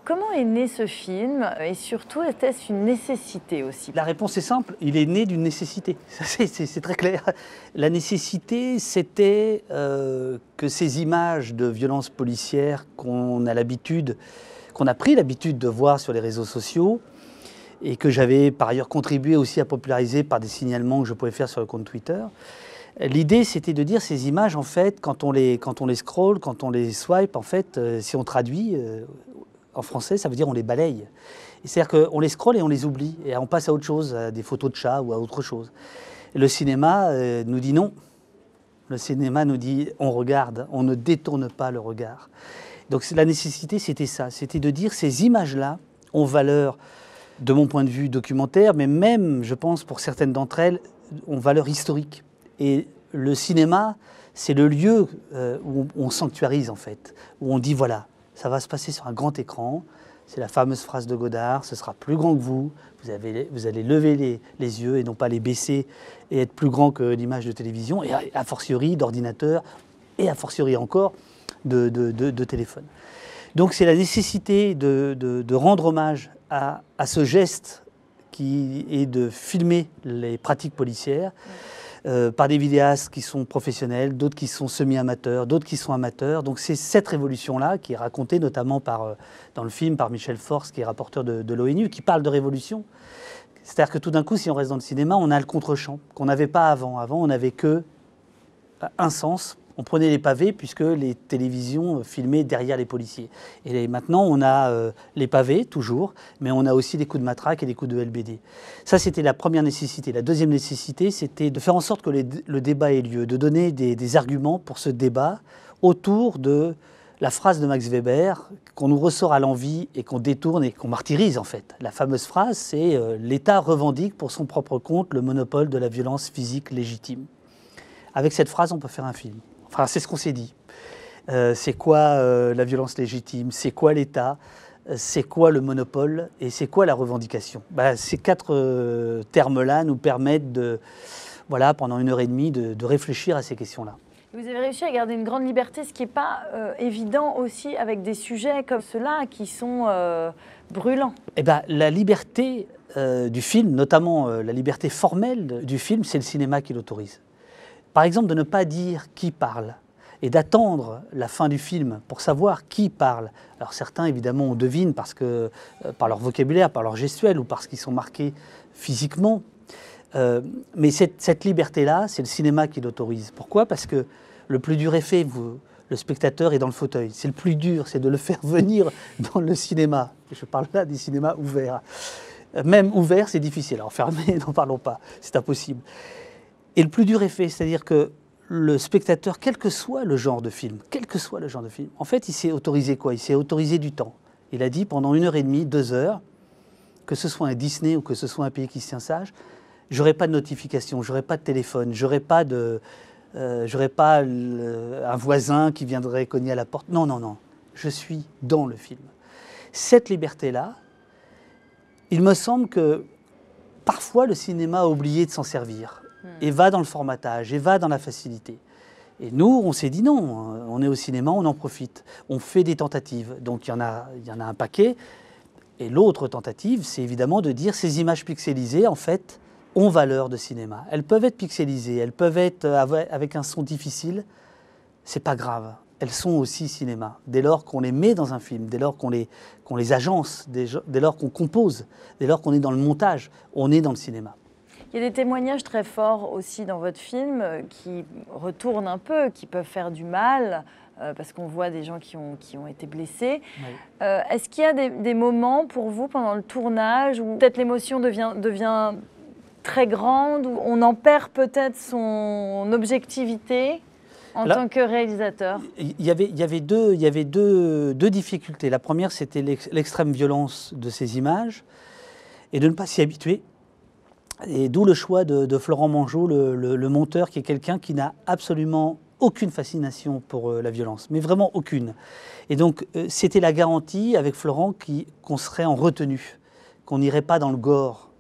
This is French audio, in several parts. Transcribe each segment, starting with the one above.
Comment est né ce film et surtout, était-ce une nécessité aussi? La réponse est simple, il est né d'une nécessité, c'est très clair. La nécessité, c'était que ces images de violences policières qu'on a pris l'habitude de voir sur les réseaux sociaux et que j'avais par ailleurs contribué aussi à populariser par des signalements que je pouvais faire sur le compte Twitter. L'idée, c'était de dire ces images, en fait, quand on les scrolle, quand on les swipe, en fait, si on traduit en français, ça veut dire on les balaye. C'est-à-dire qu'on les scrolle et on les oublie, et on passe à autre chose, à des photos de chats ou à autre chose. Et le cinéma nous dit non. Le cinéma nous dit on regarde, on ne détourne pas le regard. Donc la nécessité, c'était ça, c'était de dire ces images-là ont valeur, de mon point de vue, documentaire, mais même, je pense, pour certaines d'entre elles, ont valeur historique. Et le cinéma, c'est le lieu où on sanctuarise, en fait, où on dit, voilà, ça va se passer sur un grand écran, c'est la fameuse phrase de Godard, ce sera plus grand que vous, vous allez lever les yeux et non pas les baisser et être plus grand que l'image de télévision, et a fortiori d'ordinateur, et a fortiori encore de téléphone. Donc c'est la nécessité de rendre hommage à ce geste qui est de filmer les pratiques policières, par des vidéastes qui sont professionnels, d'autres qui sont semi-amateurs, d'autres qui sont amateurs. Donc c'est cette révolution-là qui est racontée notamment dans le film par Michel Forst, qui est rapporteur de l'ONU, qui parle de révolution. C'est-à-dire que tout d'un coup, si on reste dans le cinéma, on a le contre-champ qu'on n'avait pas avant. Avant, on n'avait que un sens. On prenait les pavés puisque les télévisions filmaient derrière les policiers. Et maintenant, on a les pavés, toujours, mais on a aussi des coups de matraque et des coups de LBD. Ça, c'était la première nécessité. La deuxième nécessité, c'était de faire en sorte que le débat ait lieu, de donner des arguments pour ce débat autour de la phrase de Max Weber qu'on nous ressort à l'envi et qu'on détourne et qu'on martyrise, en fait. La fameuse phrase, c'est « L'État revendique pour son propre compte le monopole de la violence physique légitime ». Avec cette phrase, on peut faire un film. Enfin, c'est ce qu'on s'est dit. C'est quoi la violence légitime? C'est quoi l'État? C'est quoi le monopole? Et c'est quoi la revendication? Ces quatre termes-là nous permettent pendant 1h30, de réfléchir à ces questions-là. Vous avez réussi à garder une grande liberté, ce qui n'est pas évident aussi avec des sujets comme ceux-là qui sont brûlants. La liberté du film, notamment la liberté formelle du film, c'est le cinéma qui l'autorise. Par exemple, de ne pas dire qui parle et d'attendre la fin du film pour savoir qui parle. Alors certains, évidemment, on devine parce que, par leur vocabulaire, par leur gestuelle ou parce qu'ils sont marqués physiquement. Mais cette liberté-là, c'est le cinéma qui l'autorise. Pourquoi? Parce que le plus dur est fait, le spectateur est dans le fauteuil. C'est le plus dur, c'est de le faire venir dans le cinéma. Je parle là des cinémas ouverts. Même ouverts, c'est difficile. Alors fermés, n'en parlons pas, c'est impossible. Et le plus dur est fait, c'est-à-dire que le spectateur, quel que soit le genre de film, en fait, il s'est autorisé quoi? Il s'est autorisé du temps. Il a dit pendant 1h30, 2 heures, que ce soit un Disney ou que ce soit un Pays qui se tient sage, j'aurai pas de notification, j'aurai pas de téléphone, j'aurai pas un voisin qui viendrait cogner à la porte. Non, non, non, je suis dans le film. Cette liberté-là, il me semble que parfois le cinéma a oublié de s'en servir. Et va dans le formatage, et va dans la facilité. Et nous, on s'est dit non, on est au cinéma, on en profite. On fait des tentatives, donc il y en a un paquet. Et l'autre tentative, c'est évidemment de dire ces images pixelisées, en fait, ont valeur de cinéma. Elles peuvent être pixelisées, elles peuvent être avec un son difficile, c'est pas grave. Elles sont aussi cinéma. Dès lors qu'on les met dans un film, dès lors qu'on les agence, dès lors qu'on compose, dès lors qu'on est dans le montage, on est dans le cinéma. Il y a des témoignages très forts aussi dans votre film qui retournent un peu, qui peuvent faire du mal, parce qu'on voit des gens qui ont été blessés. Oui. Est-ce qu'il y a des moments pour vous pendant le tournage où peut-être l'émotion devient très grande, où on en perd peut-être son objectivité en tant que réalisateur? Il y avait deux difficultés. La première, c'était l'extrême violence de ces images et de ne pas s'y habituer. Et d'où le choix de Florent Mangeot, le monteur, qui est quelqu'un qui n'a absolument aucune fascination pour la violence, mais vraiment aucune. Et donc, c'était la garantie avec Florent qu'on serait en retenue, qu'on n'irait pas dans le gore.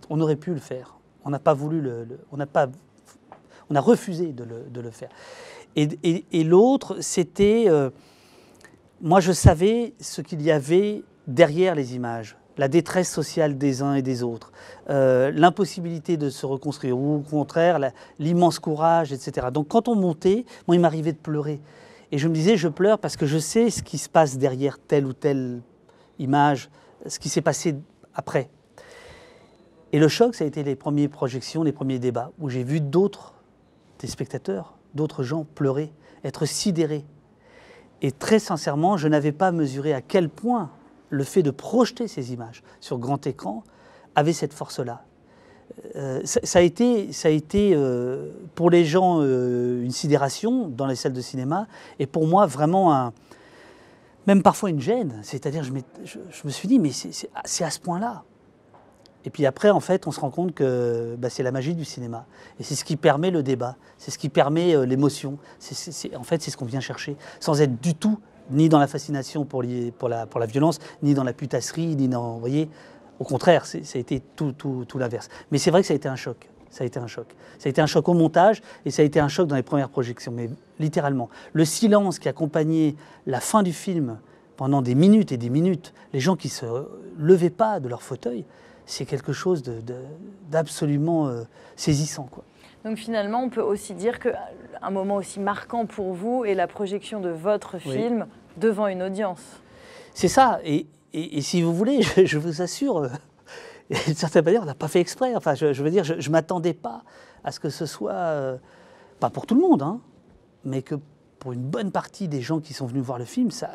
On aurait pu le faire. On n'a pas voulu on a refusé de le faire. Et l'autre, c'était... moi, je savais ce qu'il y avait derrière les images, la détresse sociale des uns et des autres, l'impossibilité de se reconstruire, ou au contraire, l'immense courage, etc. Donc quand on montait, moi il m'arrivait de pleurer. Et je me disais, je pleure parce que je sais ce qui se passe derrière telle ou telle image, ce qui s'est passé après. Et le choc, ça a été les premières projections, les premiers débats, où j'ai vu des spectateurs, d'autres gens pleurer, être sidérés. Et très sincèrement, je n'avais pas mesuré à quel point le fait de projeter ces images sur grand écran avait cette force-là. Ça a été pour les gens une sidération dans les salles de cinéma, et pour moi vraiment même parfois une gêne. C'est-à-dire je me suis dit, mais c'est à ce point-là. Et puis après, en fait, on se rend compte que c'est la magie du cinéma. Et c'est ce qui permet le débat, c'est ce qui permet l'émotion. En fait, c'est ce qu'on vient chercher, sans être du tout ni dans la fascination pour la violence, ni dans la putasserie, ni dans... Vous voyez, au contraire, ça a été tout l'inverse. Mais c'est vrai que ça a été un choc. Ça a été un choc. Ça a été un choc au montage et ça a été un choc dans les premières projections, mais littéralement. Le silence qui accompagnait la fin du film pendant des minutes et des minutes, les gens qui ne se levaient pas de leur fauteuil, c'est quelque chose d'absolument saisissant, quoi. Donc finalement, on peut aussi dire qu'un moment aussi marquant pour vous est la projection de votre film devant une audience. C'est ça. Et si vous voulez, je vous assure, d'une certaine manière, on n'a pas fait exprès. Enfin, je veux dire, je ne m'attendais pas à ce que ce soit, pas pour tout le monde, hein, mais que pour une bonne partie des gens qui sont venus voir le film, ça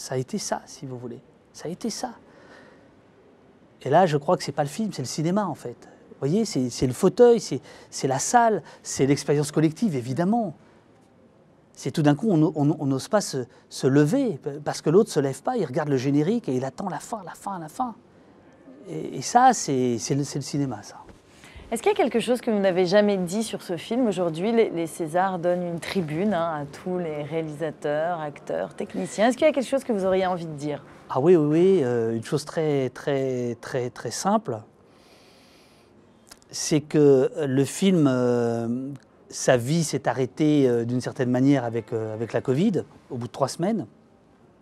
a été ça, si vous voulez. Ça a été ça. Et là, je crois que ce n'est pas le film, c'est le cinéma, en fait. Vous voyez, c'est le fauteuil, c'est la salle, c'est l'expérience collective, évidemment. C'est tout d'un coup, on n'ose pas se lever, parce que l'autre ne se lève pas, il regarde le générique et il attend la fin. Et ça, c'est le cinéma, ça. Est-ce qu'il y a quelque chose que vous n'avez jamais dit sur ce film? Aujourd'hui, les Césars donnent une tribune à tous les réalisateurs, acteurs, techniciens. Est-ce qu'il y a quelque chose que vous auriez envie de dire? Ah oui, une chose très simple, c'est que le film, sa vie s'est arrêtée d'une certaine manière avec la Covid, au bout de 3 semaines.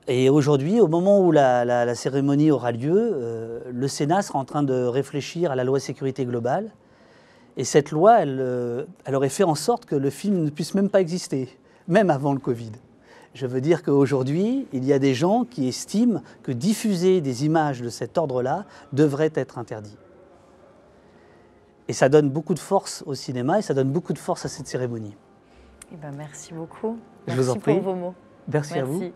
Et aujourd'hui, au moment où la cérémonie aura lieu, le Sénat sera en train de réfléchir à la loi sécurité globale. Et cette loi, elle aurait fait en sorte que le film ne puisse même pas exister, même avant le Covid. Je veux dire qu'aujourd'hui, il y a des gens qui estiment que diffuser des images de cet ordre-là devrait être interdit. Et ça donne beaucoup de force au cinéma et ça donne beaucoup de force à cette cérémonie. Eh ben, merci beaucoup. Merci pour vos mots. Merci à vous.